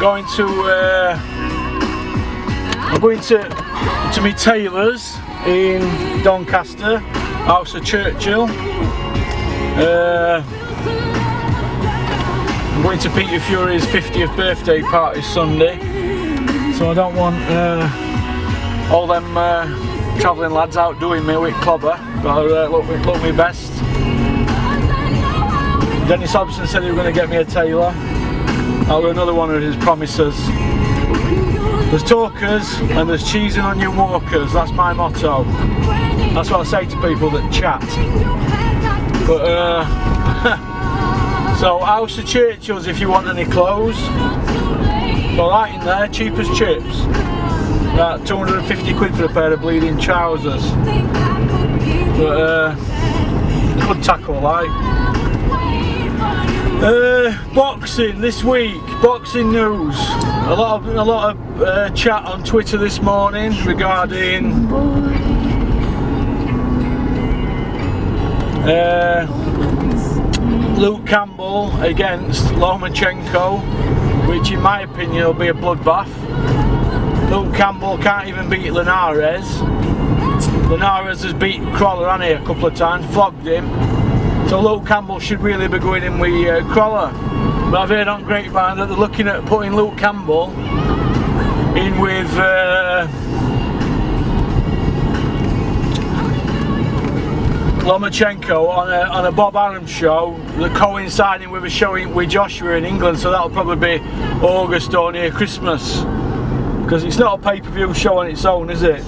going to my tailors in Doncaster, House of Churchill. I'm going to Peter Fury's 50th birthday party Sunday, so I don't want all them travelling lads outdoing me with clobber. Gotta look my best. Dennis Hobson said he was going to get me a tailor. That was another one of his promises. There's talkers and there's cheesing on your walkers. That's my motto. That's what I say to people that chat. But so House of Churchill's if you want any clothes. Alright in there, cheap as chips. About 250 quid for a pair of bleeding trousers. But good tackle, like. Boxing this week, boxing news. A lot of chat on Twitter this morning regarding Luke Campbell against Lomachenko, which in my opinion will be a bloodbath. Luke Campbell can't even beat Linares. Linares has beat Crawler on here a couple of times, flogged him. So Luke Campbell should really be going in with Crawler. But I've heard on grapevine that they're looking at putting Luke Campbell in with Lomachenko on a Bob Arum show that coinciding with a show with Joshua in England, so that'll probably be August or near Christmas, because it's not a pay-per-view show on its own, is it?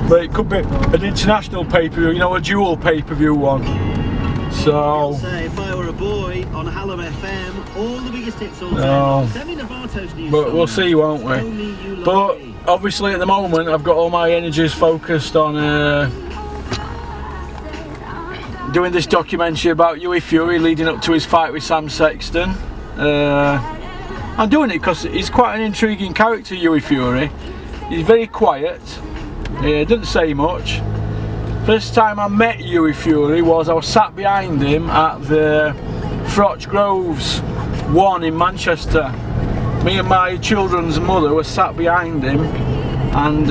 But it could be an international pay-per-view, you know, a dual pay-per-view one. So if I were a boy on Hallam FM, all the biggest hits all day. But we'll see, won't we? But obviously at the moment I've got all my energies focused on doing this documentary about Hughie Fury leading up to his fight with Sam Sexton. I'm doing it because he's quite an intriguing character, Hughie Fury. He's very quiet, he doesn't say much. First time I met Hughie Fury was I was sat behind him at the Froch Groves 1 in Manchester. Me and my children's mother were sat behind him, and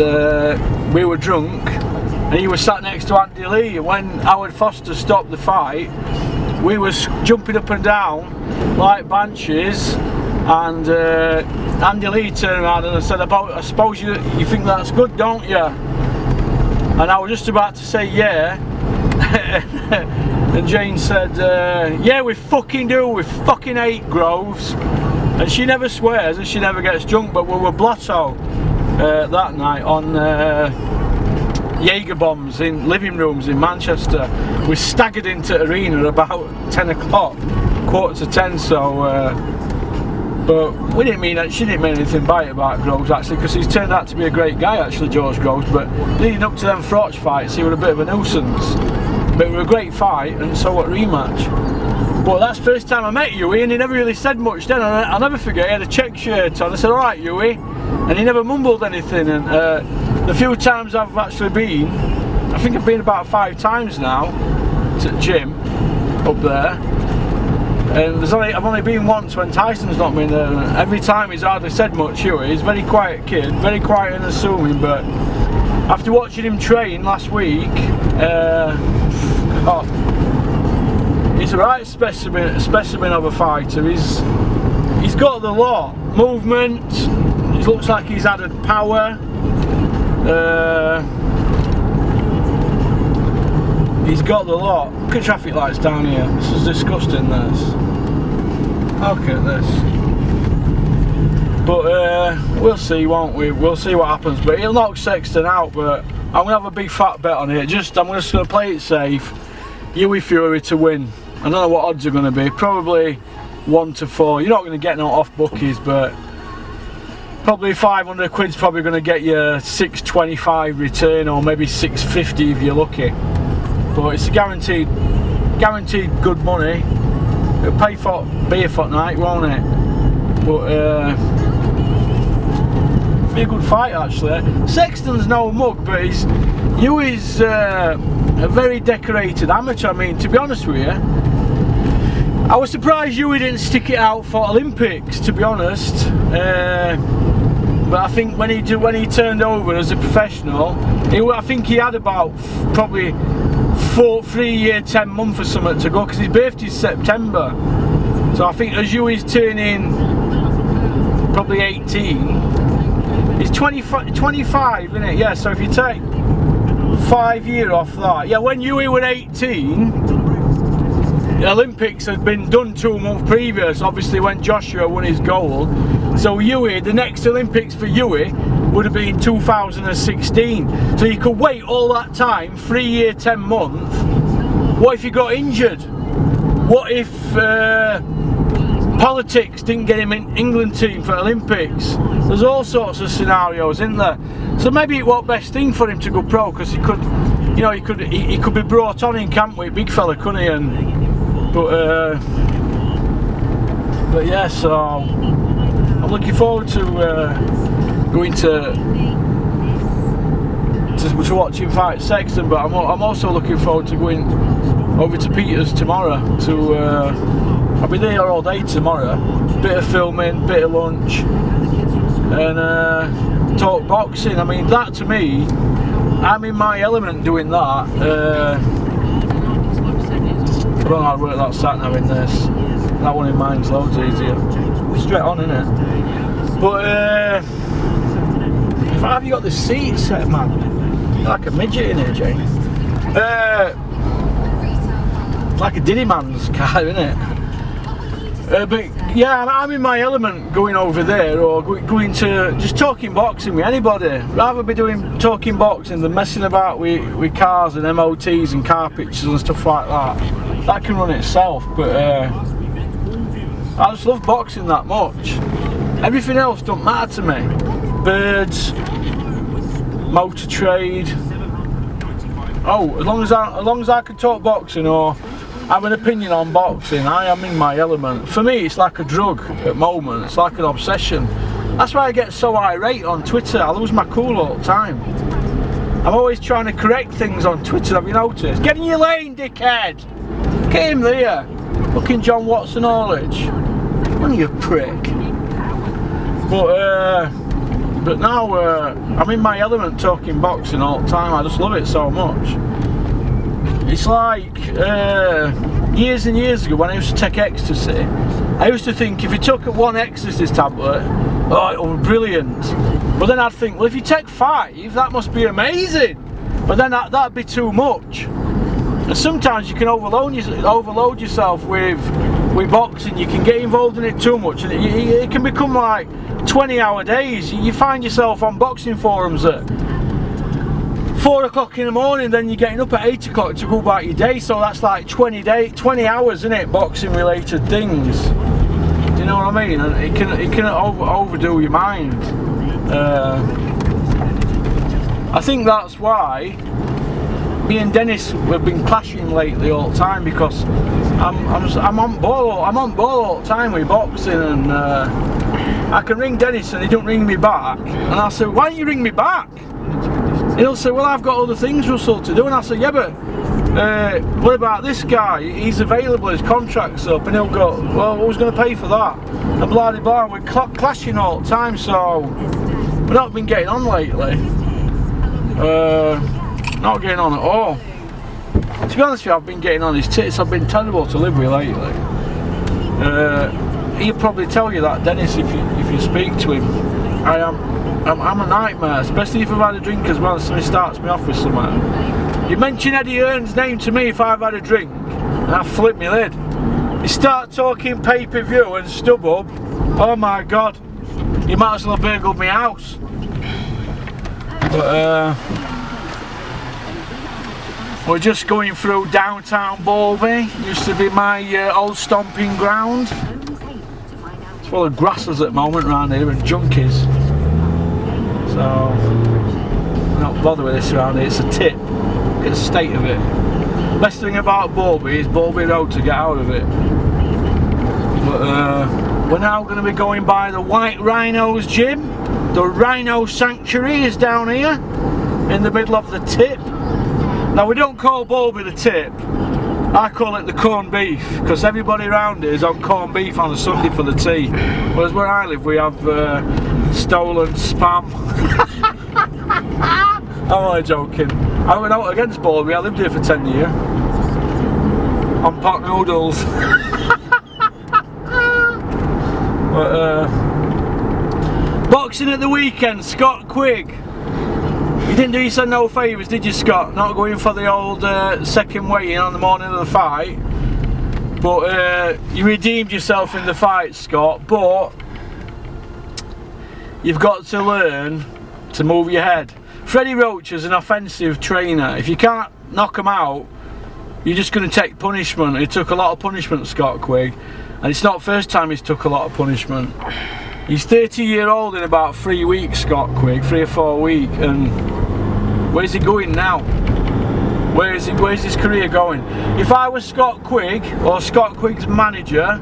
we were drunk, and he was sat next to Andy Lee. And when Howard Foster stopped the fight, we was jumping up and down like banshees, and Andy Lee turned around and I said, I suppose you think that's good, don't you? And I was just about to say yeah, and Jane said, yeah, we fucking do, we fucking hate Groves. And she never swears and she never gets drunk, but we were blotto that night on Jaeger bombs in living rooms in Manchester. We staggered into arena about 10 o'clock, quarter to 10, so but we didn't mean that. She didn't mean anything by it about Groves actually, because he's turned out to be a great guy actually, George Groves. But leading up to them Froch fights, he was a bit of a nuisance. But it was a great fight, and so what rematch. But that's the first time I met Hughie, and he never really said much then. And I'll never forget, he had a check shirt on. I said, "All right, Hughie," and he never mumbled anything. And the few times I've actually been, I think I've been about 5 times now to the gym up there. And I've only been once when Tyson's not been there, and every time he's hardly said much. Hughie, he's a very quiet kid, very quiet and assuming, but after watching him train last week, he's a right specimen of a fighter. He's got the lot, movement, he looks like he's added power, he's got the lot. Look at traffic lights down here, this is disgusting, this. Look at this. But we'll see, won't we? We'll see what happens. But he'll knock Sexton out, but I'm going to have a big fat bet on it. I'm just going to play it safe. Hughie Fury to win. I don't know what odds are going to be. Probably 1 to 4. You're not going to get no off bookies, but probably 500 quid's probably going to get you 625 return, or maybe 650 if you're lucky. But it's a guaranteed good money. It'll pay for beer fortnight, won't it? But be a good fight actually. Sexton's no mug, but Hughie's a very decorated amateur. I mean, to be honest with you, I was surprised Hughie didn't stick it out for Olympics, to be honest. But I think when he turned over as a professional, I think he had about probably 3 year 10 months or something to go, because his birthday's September. So I think as Hughie's turning probably 18, he's 25, isn't it? Yeah, so if you take 5 years off that, yeah, when Hughie was 18, the Olympics had been done 2 months previous, obviously when Joshua won his gold. So Hughie, the next Olympics for Hughie would have been 2016. So you could wait all that time, 3 year 10 months. What if he got injured? What if politics didn't get him in England team for Olympics? There's all sorts of scenarios, isn't there? So maybe it was best thing for him to go pro, because he could, you know, he could be brought on in camp with big fella, couldn't he? But yeah, so I'm looking forward to going to watching fight Sexton, but I'm also looking forward to going over to Peter's tomorrow. I'll be there all day tomorrow. Bit of filming, bit of lunch, and talk boxing. I mean, that to me, I'm in my element doing that. I don't know how to work that sat nav in this. That one in mine's loads easier. Straight on, innit? But how have you got the seat set, man? You're like a midget in here, Jane. It's like a Diddy man's car, innit? But yeah, I'm in my element going over there, or going to just talking boxing with anybody. Rather be doing talking boxing than messing about with cars and MOTs and car pictures and stuff like that. That can run itself, but I just love boxing that much. Everything else don't matter to me. Birds, motor trade. Oh, as long as I can talk boxing or have an opinion on boxing, I am in my element. For me, it's like a drug at the moment. It's like an obsession. That's why I get so irate on Twitter. I lose my cool all the time. I'm always trying to correct things on Twitter, have you noticed? Get in your lane, dickhead! Get him there! Fucking John Watson knowledge. What you prick? But now I'm in my element talking boxing all the time. I just love it so much. It's like years and years ago when I used to take ecstasy, I used to think if you took one ecstasy tablet, oh, it was brilliant. But then I'd think, well, if you take 5, that must be amazing. But then that'd be too much. And sometimes you can overload yourself with boxing. You can get involved in it too much, and it can become like 20-hour days. You find yourself on boxing forums at 4 o'clock in the morning, then you're getting up at 8 o'clock to go about your day. So that's like 20 hours, isn't it? Boxing related things. Do you know what I mean? And it can overdo your mind. I think that's why me and Dennis have been clashing lately all the time, because I'm on ball all the time with boxing, and I can ring Dennis and he don't ring me back, and I say, why don't you ring me back? He'll say, well, I've got other things, Russell, to do, and I say, yeah, but what about this guy? He's available, his contract's up, and he'll go, well, who's going to pay for that? And blah blah blah. We're clashing all the time, so we've not been getting on lately. Not getting on at all. To be honest with you, I've been getting on his tits. I've been terrible to live with lately. He'll probably tell you that, Dennis, if you speak to him. I'm a nightmare, especially if I've had a drink as well, and somebody starts me off with something. You mention Eddie Hearn's name to me if I've had a drink, and I flip my lid. You start talking pay-per-view and StubHub, oh my god, you might as well burgle my house. But we're just going through downtown Bowlby. Used to be my old stomping ground. It's full of grasses at the moment around here and junkies. So I'm not bothered with this around here. It's a tip. Get the state of it. Best thing about Bowlby is Bowlby Road to get out of it. But we're now going to be going by the White Rhinos gym. The Rhino Sanctuary is down here in the middle of the tip. Now we don't call Bowlby the tip. I call it the corned beef, because everybody around here is on corned beef on a Sunday for the tea. Whereas where I live we have stolen spam. I'm only joking. I went out against Baldby, I lived here for 10 years. On pot noodles. But, boxing at the weekend, Scott Quigg. You didn't do yourself no favours, did you, Scott? Not going for the old second weigh-in on the morning of the fight. But you redeemed yourself in the fight, Scott. But you've got to learn to move your head. Freddie Roach is an offensive trainer. If you can't knock him out, you're just going to take punishment. He took a lot of punishment, Scott Quigg. And it's not the first time he's took a lot of punishment. He's 30-year-old in about 3 weeks, Scott Quigg, 3 or 4 weeks, and where's he going now? Where's his career going? If I was Scott Quigg, or Scott Quigg's manager,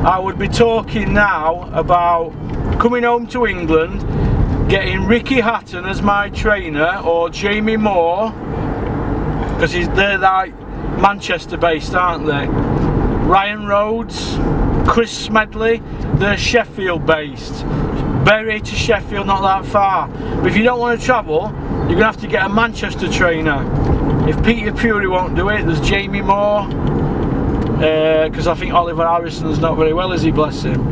I would be talking now about coming home to England, getting Ricky Hatton as my trainer, or Jamie Moore, because they're like Manchester based, aren't they? Ryan Rhodes, Chris Smedley, they're Sheffield based. Bury to Sheffield, not that far. But if you don't want to travel, you're going to have to get a Manchester trainer. If Peter Fury won't do it, there's Jamie Moore. Because I think Oliver Harrison's not very well, is he, bless him.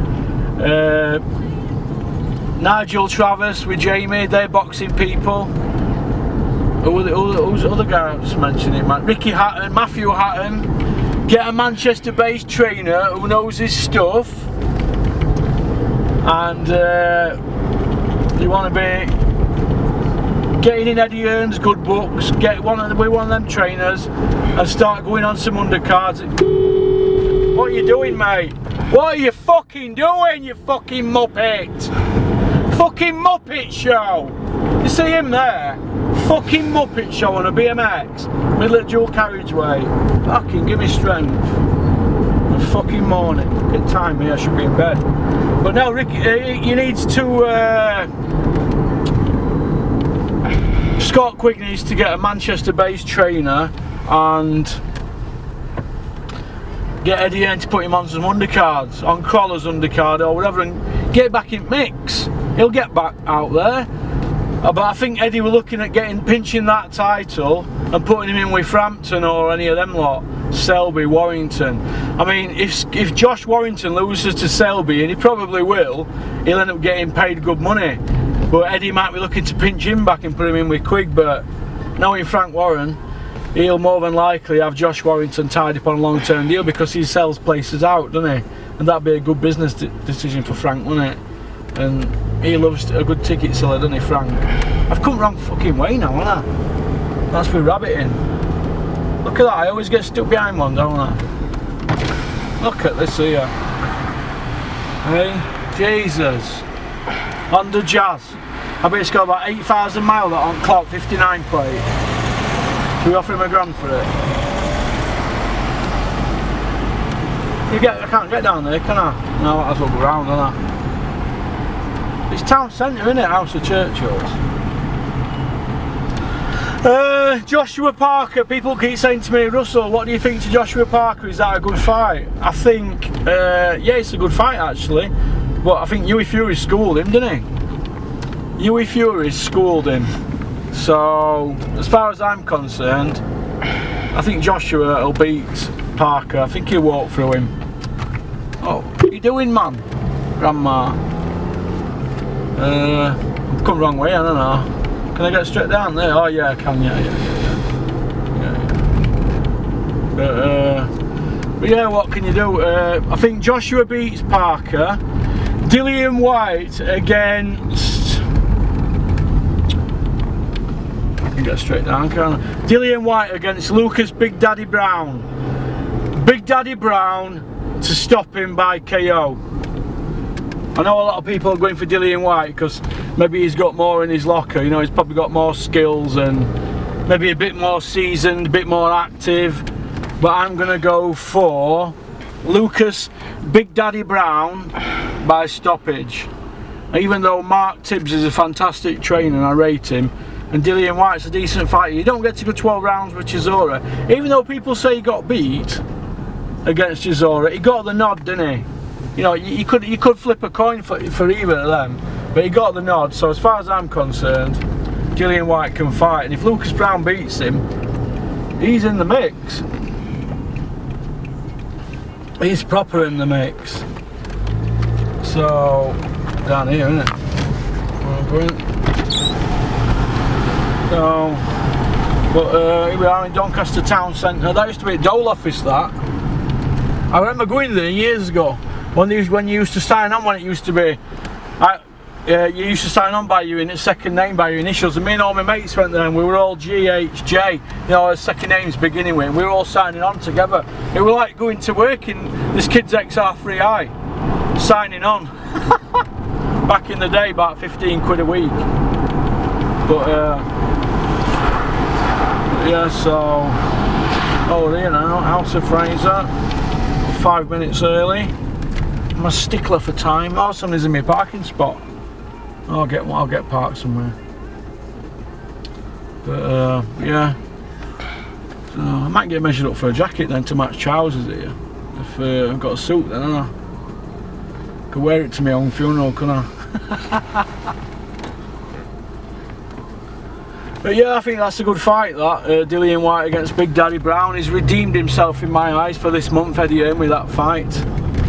Nigel Travis with Jamie, they're boxing people. Who's the other guy I just mentioned it, man? Ricky Hatton, Matthew Hatton. Get a Manchester-based trainer who knows his stuff, and you want to be getting in Eddie Hearn's good books. Get one of them trainers and start going on some undercards. What are you doing, mate? What are you fucking doing, you fucking muppet? Fucking Muppet Show. You see him there? Fucking Muppet Show on a BMX, middle of dual carriageway. Fucking give me strength. The fucking morning. Get time here, I should be in bed. But now, Ricky, you need to. Scott Quigg needs to get a Manchester-based trainer and get Eddie Hearn to put him on some undercards, on Crawler's undercard or whatever, and get back in mix. He'll get back out there. But I think Eddie were looking at pinching that title and putting him in with Frampton or any of them lot. Selby, Warrington. I mean, if Josh Warrington loses to Selby, and he probably will, he'll end up getting paid good money. But Eddie might be looking to pinch him back and put him in with Quigg. But knowing Frank Warren, he'll more than likely have Josh Warrington tied up on a long-term deal because he sells places out, doesn't he? And that'd be a good business decision for Frank, wouldn't it? And he loves a good ticket seller, doesn't he, Frank? I've come wrong fucking way now, haven't I? That's with rabbiting. Look at that, I always get stuck behind one, don't I? Look at this here. Hey, Jesus. Honda Jazz. I bet it's got about 8,000 miles on clock, 59 plate. Should we offer him £1,000 for it? I can't get down there, can I? No, I might as well go round, don't I? It's town centre, isn't it? House of Churchill. Joshua Parker. People keep saying to me, Russell, what do you think to Joshua Parker? Is that a good fight? I think, yeah, it's a good fight actually. But I think Hughie Fury schooled him, didn't he? Hughie Fury schooled him. So, as far as I'm concerned, I think Joshua will beat Parker. I think he'll walk through him. Oh, what are you doing, man? Grandma. I've come the wrong way, I don't know. Can I get straight down there? Oh yeah, I can, yeah. But yeah, what can you do? I think Joshua beats Parker. Dillian White against... I can get straight down, can't I? Dillian White against Lucas Big Daddy Brown. Big Daddy Brown to stop him by KO. I know a lot of people are going for Dillian White because maybe he's got more in his locker, you know, he's probably got more skills and maybe a bit more seasoned, a bit more active. But I'm going to go for Lucas Big Daddy Brown by stoppage. Even though Mark Tibbs is a fantastic trainer and I rate him, and Dillian Whyte's a decent fighter. You don't get to go 12 rounds with Chisora. Even though people say he got beat against Chisora, he got the nod, didn't he? You know, you could flip a coin for either of them, but he got the nod. So as far as I'm concerned, Dillian Whyte can fight, and if Lucas Brown beats him, he's in the mix. He's proper in the mix. So down here, isn't it? So, but here we are in Doncaster town centre. That used to be a Dole office. That I remember going there years ago when you used to sign on. When it used to be, you used to sign on by your second name, by your initials. And me and all my mates went there, and we were all GHJ. You know, our second names beginning with. And we were all signing on together. It was like going to work in this kid's XR3i, signing on. Back in the day, about 15 quid a week. But yeah, so over here now, House of Fraser, 5 minutes early. I'm a stickler for time. Oh, somebody's in my parking spot. I'll get parked somewhere. But yeah, so I might get measured up for a jacket then to match trousers here. If I've got a suit, then I could wear it to my own funeral, couldn't I? But yeah, I think that's a good fight, that Dillian Whyte against Big Daddy Brown. He's redeemed himself in my eyes for this month, Eddie Hearn, with that fight.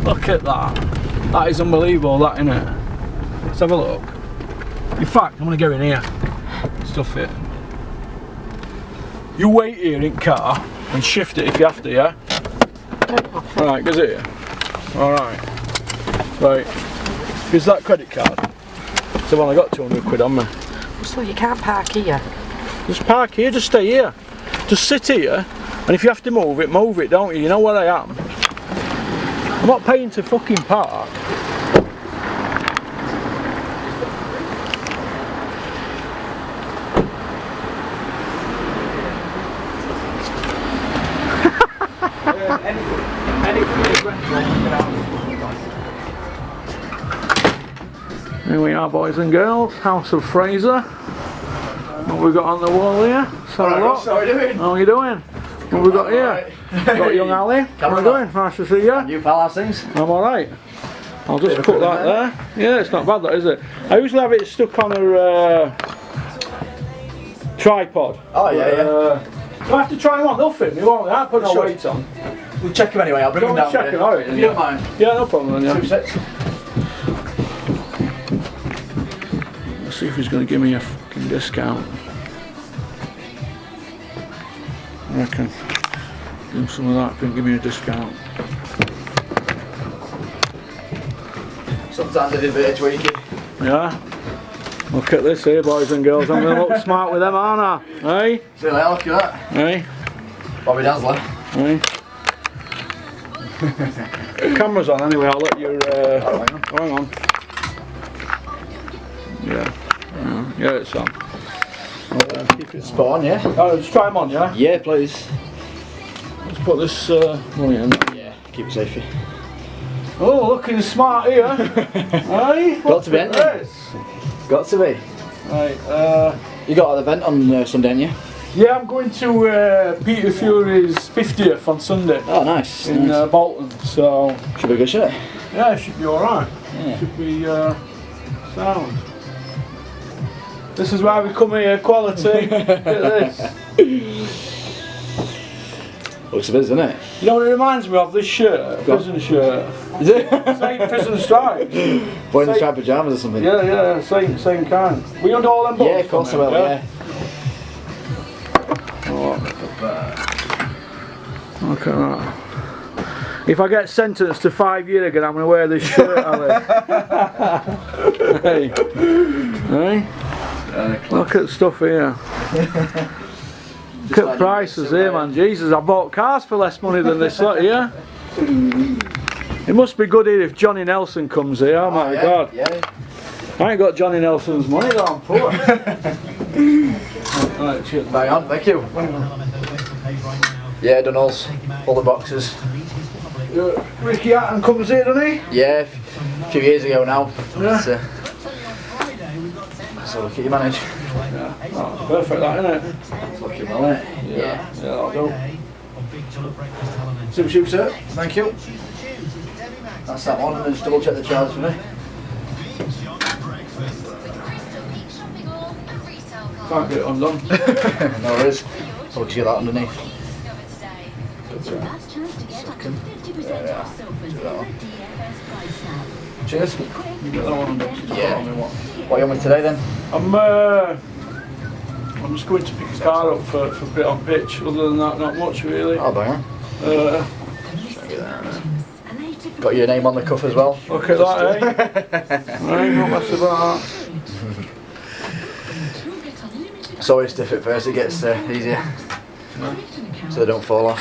Look at that. That is unbelievable, that, isn't it? Let's have a look. In fact, I'm going to go in here. Stuff it. You wait here in car and shift it if you have to, yeah? Alright, goes here. Alright. Right. Is that credit card? So well, I got 200 quid on me. So you can't park here? Just park here, just stay here. Just sit here, and if you have to move it, don't you? You know where I am. I'm not paying to fucking park. Here we are, boys and girls, House of Fraser. What we got on the wall here? How are you doing? How are you doing? What we got here? Got young Ali. How are you doing? Nice to see you. And you, pal, how's things? I'm alright. I'll just put that there. Yeah, it's not bad, that, is it? I usually have it stuck on a tripod. Oh yeah, yeah. So I have to try them on. They'll fit me, won't they? I put no weight on. We'll check them anyway. I'll bring them down. Check it, alright. If you don't mind. Yeah, no problem then. Yeah. 2 sets. Let's see if he's going to give me a fucking discount. I reckon. Give him some of that, can give me a discount. Sometimes I did a bit of tweaking. Yeah? Look at this here, boys and girls. I'm going to look smart with them, aren't I? Hey? See you later, look at that. Hey? Bobby Dazzler. Hey? Camera's on anyway, I'll let you. Oh, hang on. Yeah. Yeah, it's on. Keep it spot on, yeah? Oh, just try them on, yeah? Yeah, please. Let's put this money in. Yeah, keep it safe. Oh, looking smart here. Hey? Got to be, ain't you? Got to be. Right, You got an event on Sunday, ain't you? yeah, I'm going to Peter Fury's 50th on Sunday. Oh, nice. In nice. Bolton, so Should be a good show. yeah, it should be alright. Yeah. Should be sound. This is why we come here, quality. Look at this. Looks a bit, doesn't it? You know what it reminds me of? This shirt, a prison shirt. Is it? Same prison stripes. Boy in the striped pyjamas or something? Yeah, yeah, same kind. We under all them buttons? Yeah, of course I will, yeah. Oh, look at that. If I get sentenced to 5 years again, I'm going to wear this shirt, Ali. Hey. Hey? Look at stuff here. Look at prices here, man. Jesus, I bought cars for less money than this lot here. It must be good here if Johnny Nelson comes here. Oh my God. Yeah. I ain't got Johnny Nelson's money though, I'm poor. Right, cheers. Bang on, thank you. Yeah, done all the boxes. Ricky Hatton comes here, doesn't he? Yeah, a few years ago now. Yeah. So look at you manage. Yeah, oh, perfect that, isn't it? It's looking well, isn't it? Yeah, that'll do. Super shoot, sir. Thank you. That's that one, and then just double check the charge for me. Can't get it undone. No worries. So we'll just get that underneath. Cheers. You get that one undone. Yeah. What are you on with today then? I'm just going to pick a car up for a bit on pitch. Other than that, not much really. Oh, bang on. Uh, Got your name on the cuff as well. Look at that, eh? Right, not much about that. It's always stiff at first, it gets easier. So they don't fall off.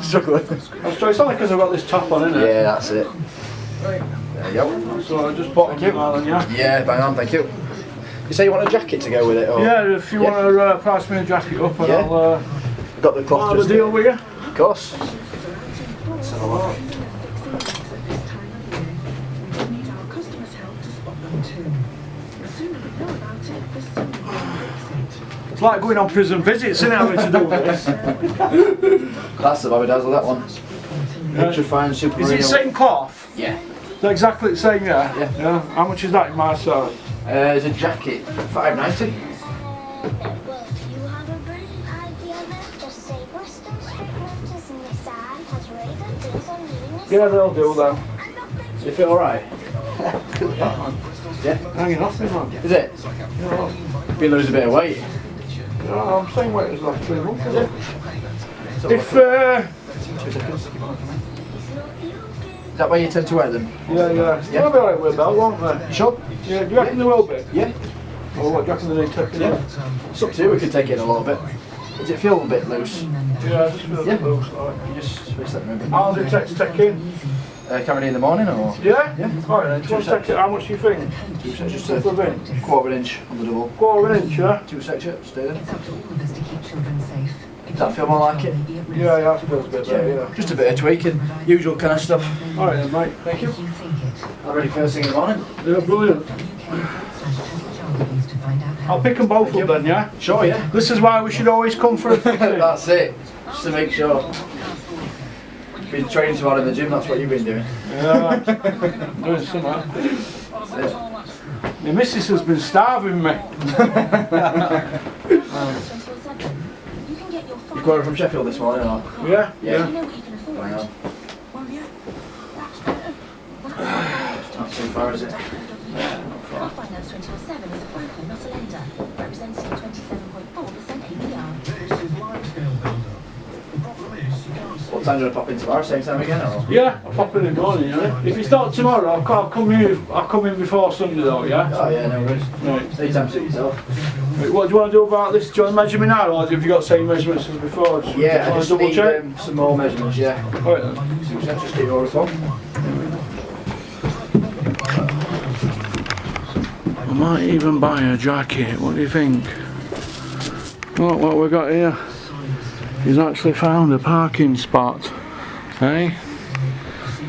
Struggling. It's only because I've got this top on, isn't it? Yeah, that's it. There you go. So I just bought it, Marlon, yeah? Yeah, bang on, thank you. You say you want a jacket to go with it? Or? Yeah, if you want to price me a jacket up, and Yeah. I'll Got the cloth have a just deal with you. Of course. Let's have a look. It's like going on prison visits, isn't it, having to do this? That's the Bobby Dazzle, that one. Ultra fine super. Is it the same cloth? Yeah. Is it exactly the same, yeah? Yeah. How much is that in my size? There's a jacket, £5.90. Yeah, they'll do that. Do you feel alright? Yeah. Hanging off me, man. Is it? Yeah. Been losing a bit of weight. No, I'm saying weight is like 3 months, is it? If, 2 seconds. Is that why you tend to wear them? yeah. They'll be alright with a belt, won't they? Sure. Yeah, do you reckon they will be? Yeah. Or what, do you reckon they need taking Yeah. out? It's up to you, we could take it in a little bit. Does it feel a bit loose? Yeah, I just feel a bit loose, like. You just switch that maybe. How does it take to take in? Can we do in the morning or? Yeah? Yeah. Alright then, do you want to take it, how much do you think? 2 seconds, just Couple of a inch? quarter of an inch on the double. Quarter of an inch, yeah? 2 seconds, stay there. It's up to all of us to keep children safe. Does that feel more like it? Yeah, that feels a bit better, yeah. Just a bit of tweaking, usual kind of stuff. Alright then, mate. Thank you. You think it. I'm ready first thing in the morning. Yeah, brilliant. I'll pick them both up then, yeah? Sure, yeah. This is why we should always come for a fixing. That's it. Just to make sure. Been training too hard in the gym, that's what you've been doing. Yeah, doing something. That's it. My missus has been starving me. You got it from Sheffield this morning, or? Yeah? Yeah. know what you can afford. Hang on. Well, yeah, that's better. Not too far, is it? Car Finance 24/7 is a broker, not a lender, representing 27.4% APR. This is Limescale Builder. The problem is you can't see. What time do you want to pop in tomorrow? Same time again, or? Yeah, I'll pop in the morning, yeah? If it's not tomorrow, I'll come in before Sunday though, yeah? Oh yeah, no worries. Right. Anytime suit yourself. Right, what do you want to do about this? Do you want to measure me now, or have you got the same measurements as before? Yeah, I want just to double need check? some more measurements, yeah. Alright then. So just get your order form. I might even buy a jacket, what do you think? Look what we got here. He's actually found a parking spot. Hey?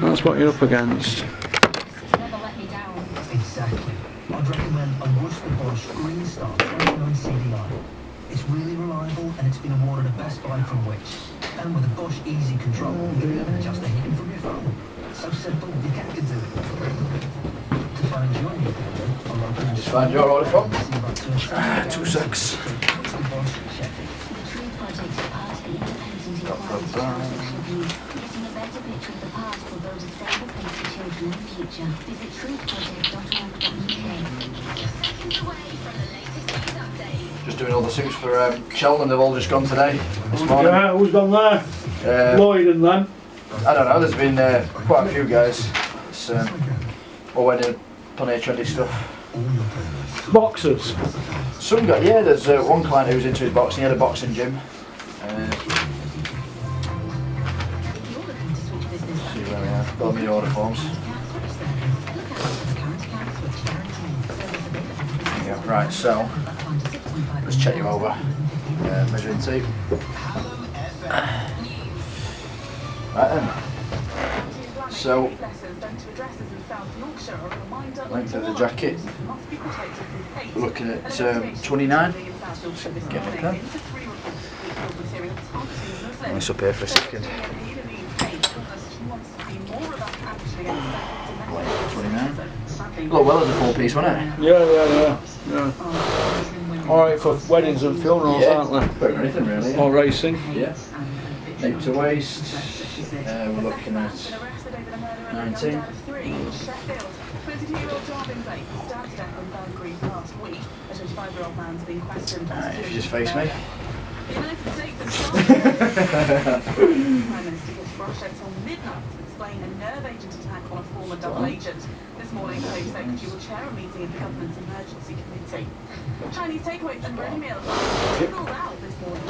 That's what you're up against. Never let me down. Exactly. I'd recommend a Rush the Bosch Green Star 29 CDI. It's really reliable and it's been awarded a Best Buy from which. And with a Bosch Easy Control, you can even adjust the heating from your phone. So simple, you can do it. To find your new builder, a local Just find your order form. 2 2 secs. Just doing all the suits for Sheldon, they've all just gone today, this morning. Yeah, who's gone there? Lloyd and them. I don't know, there's been quite a few guys. It's all wearing plenty of trendy stuff. Boxers. Some guy, yeah, there's one client who's into his boxing, he had a boxing gym. See where we are, got the order forms. Yeah, right, so, let's check you over. Measuring tape. Right then. So, So, length of the jacket, we're looking at 29. Get my pen. This up here for a second. 29. Look well as a 4-piece, wasn't it? Yeah. Alright for weddings and funerals, aren't they? For anything really. Or racing. Yeah. Nape to waist. We're looking at 19. 22-year-old If you just face me. The United States of Prime Minister gives Russia until midnight to explain a nerve agent attack on a former double agent. This morning, the Home Secretary will chair a meeting of the government's emergency committee. Chinese takeaways and ready meals are ruled out this morning.